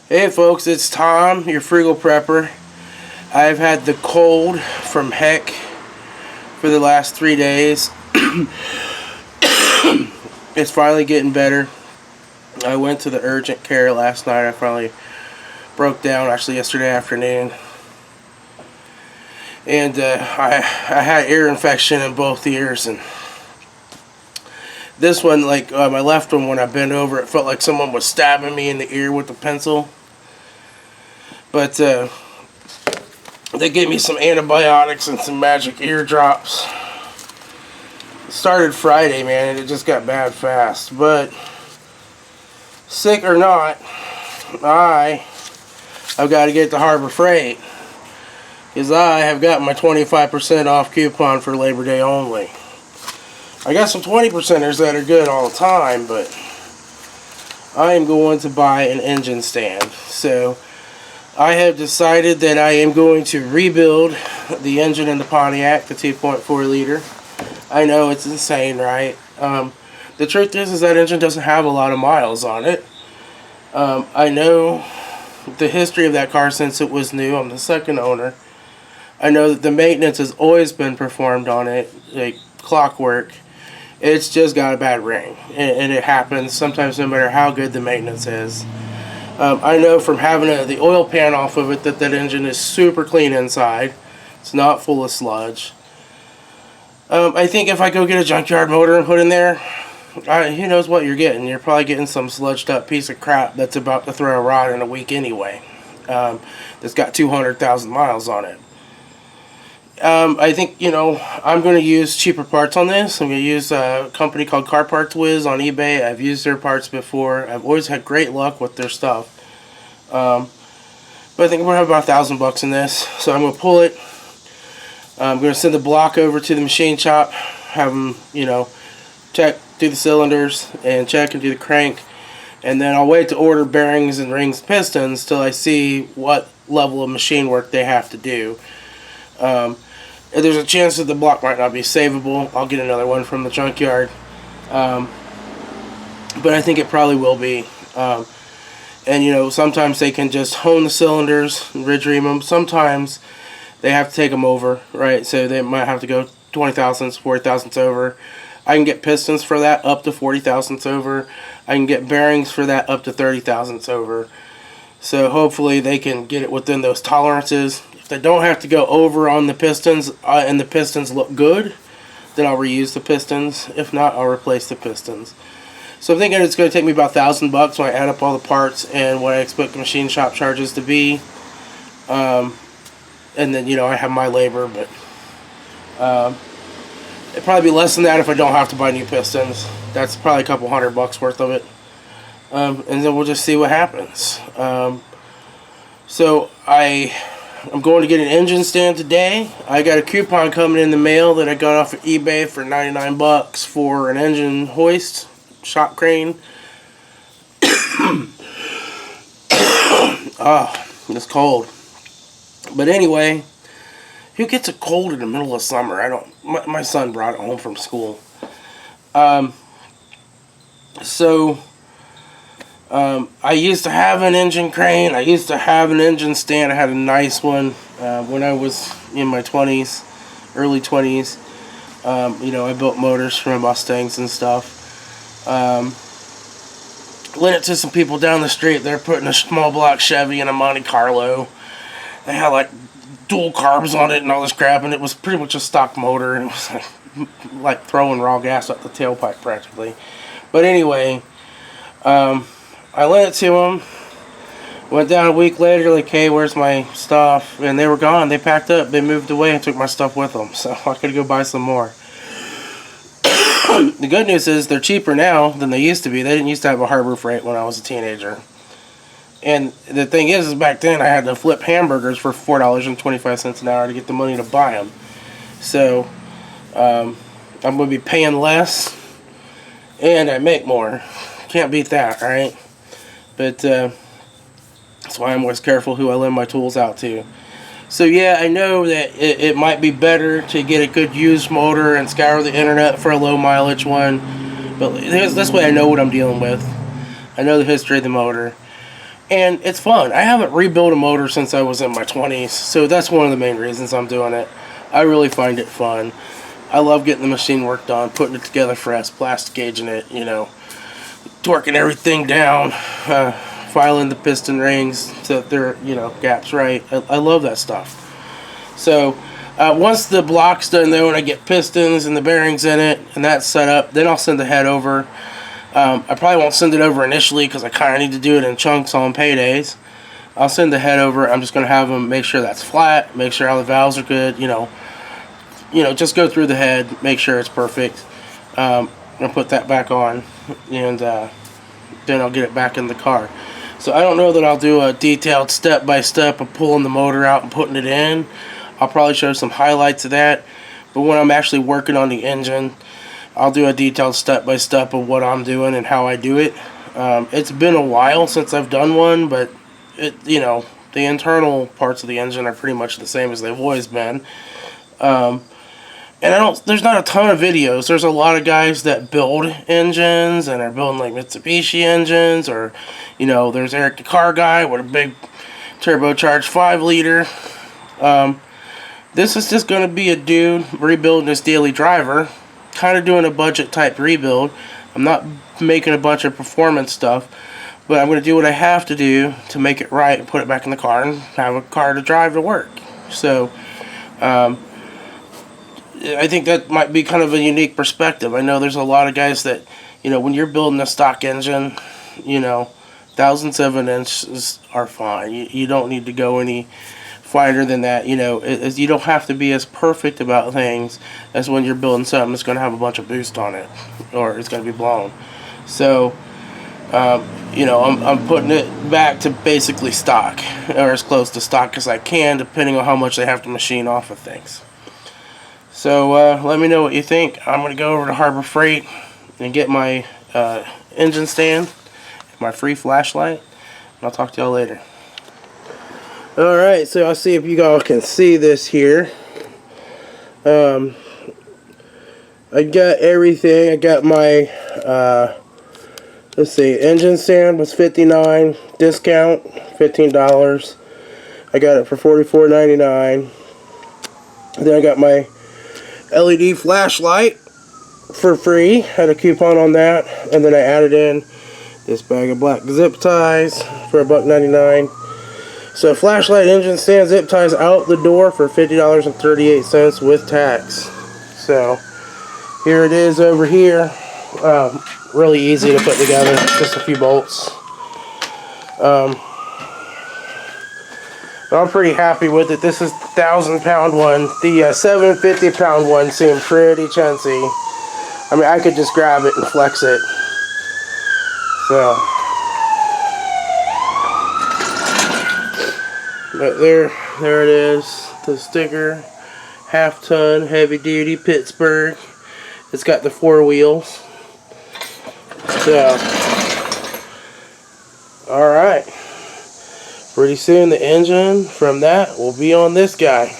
Hey folks, it's Tom, your frugal prepper. I've had the cold from heck for the last 3 days. It's finally getting better. I went to the urgent care last night. I finally broke down, actually yesterday afternoon. And I had ear infection in both ears, and this one, like my left one, when I bent over, it felt like someone was stabbing me in the ear with a pencil. But they gave me some antibiotics and some magic ear drops. It started Friday, man, and it just got bad fast. But sick or not, I've got to get to Harbor Freight, because I have got my 25% off coupon for Labor Day only. I got some 20%ers that are good all the time, but I am going to buy an engine stand. So I have decided that I am going to rebuild the engine in the Pontiac, the 2.4 liter. I know it's insane, right? The truth is that engine doesn't have a lot of miles on it. I know the history of that car since it was new. I'm the second owner. I know that the maintenance has always been performed on it, like clockwork. It's just got a bad ring, and it happens sometimes no matter how good the maintenance is. I know from having the oil pan off of it that engine is super clean inside. It's not full of sludge. I think if I go get a junkyard motor and put in there, who knows what you're getting. You're probably getting some sludged up piece of crap that's about to throw a rod in a week anyway. That's got 200,000 miles on it. I think, I'm going to use cheaper parts on this. I'm going to use a company called Car Parts Whiz on eBay. I've used their parts before. I've always had great luck with their stuff. But I think we're going to have about $1,000 in this. So I'm going to pull it. I'm going to send the block over to the machine shop. Have them, check, do the cylinders, and check and do the crank. And then I'll wait to order bearings and rings, pistons, till I see what level of machine work they have to do. If there's a chance that the block might not be savable, I'll get another one from the junkyard. But I think it probably will be. And sometimes they can just hone the cylinders and ridge ream them. Sometimes they have to take them over, right? So they might have to go 20 thousandths, 40 thousandths over. I can get pistons for that up to 40 thousandths over. I can get bearings for that up to 30 thousandths over. So hopefully they can get it within those tolerances. If they don't have to go over on the pistons and the pistons look good, then I'll reuse the pistons. If not, I'll replace the pistons. So I'm thinking it's going to take me about $1,000 when I add up all the parts and what I expect the machine shop charges to be. And then, I have my labor, but it'd probably be less than that if I don't have to buy new pistons. That's probably a couple $100 worth of it. And then we'll just see what happens. So I'm going to get an engine stand today. I got a coupon coming in the mail that I got off of eBay for $99 for an engine hoist, shop crane. It's cold. But anyway, who gets a cold in the middle of summer? I don't. My son brought it home from school. I used to have an engine crane. I used to have an engine stand. I had a nice one when I was in my 20s, early 20s. I built motors for my Mustangs and stuff. Lent it to some people down the street. They're putting a small block Chevy in a Monte Carlo. They had like dual carbs on it and all this crap, and it was pretty much a stock motor, and it was like throwing raw gas up the tailpipe practically. But anyway, I lent it to them. Went down a week later, like, hey, where's my stuff? And they were gone. They packed up. They moved away and took my stuff with them. So I could go buy some more. The good news is they're cheaper now than they used to be. They didn't used to have a Harbor Freight when I was a teenager. And the thing is back then I had to flip hamburgers for $4.25 an hour to get the money to buy them. So I'm going to be paying less and I make more. Can't beat that, right? But that's why I'm always careful who I lend my tools out to. So yeah, I know that it might be better to get a good used motor and scour the internet for a low mileage one. But this way I know what I'm dealing with. I know the history of the motor. And it's fun. I haven't rebuilt a motor since I was in my 20s, so that's one of the main reasons I'm doing it. I really find it fun. I love getting the machine work done, putting it together fresh, plastic gauging it, you know, torquing everything down, filing the piston rings so that they're, you know, gaps right. I love that stuff. So once the block's done though, and I get pistons and the bearings in it, and that's set up, then I'll send the head over. I probably won't send it over initially because I kind of need to do it in chunks on paydays. I'll send the head over. I'm just going to have them make sure that's flat, make sure all the valves are good, you know, just go through the head, make sure it's perfect. I'll put that back on, and then I'll get it back in the car. So I don't know that I'll do a detailed step-by-step of pulling the motor out and putting it in. I'll probably show some highlights of that. But when I'm actually working on the engine, I'll do a detailed step-by-step of what I'm doing and how I do it. It's been a while since I've done one, but you know, the internal parts of the engine are pretty much the same as they've always been. And there's not a ton of videos. There's a lot of guys that build engines and are building like Mitsubishi engines, or, you know, there's Eric the Car Guy with a big turbocharged 5-liter. This is just going to be a dude rebuilding his daily driver, kind of doing a budget type rebuild. I'm not making a bunch of performance stuff, but I'm going to do what I have to do to make it right and put it back in the car and have a car to drive to work. So, I think that might be kind of a unique perspective. I know there's a lot of guys that, you know, when you're building a stock engine, you know, 1,007 inches are fine. You don't need to go any finer than that. You know, you don't have to be as perfect about things as when you're building something that's going to have a bunch of boost on it, or it's going to be blown. So, you know, I'm putting it back to basically stock, or as close to stock as I can, depending on how much they have to machine off of things. So let me know what you think. I'm going to go over to Harbor Freight and get my engine stand, my free flashlight, and I'll talk to y'all later. Alright, so I'll see if you all can see this here. I got everything. I got my, let's see, engine stand was $59, discount $15. I got it for $44.99. Then I got my LED flashlight for free, had a coupon on that, and then I added in this bag of black zip ties for $1.99. So flashlight, engine stand, zip ties out the door for $50.38 with tax. So here it is over here. Really easy to put together, just a few bolts. I'm pretty happy with it. This is the 1,000-pound one. The 750-pound one seemed pretty chintzy. I mean, I could just grab it and flex it. So, but there it is. The sticker, half-ton, heavy-duty, Pittsburgh. It's got the 4 wheels. So, all right. Pretty soon the engine from that will be on this guy.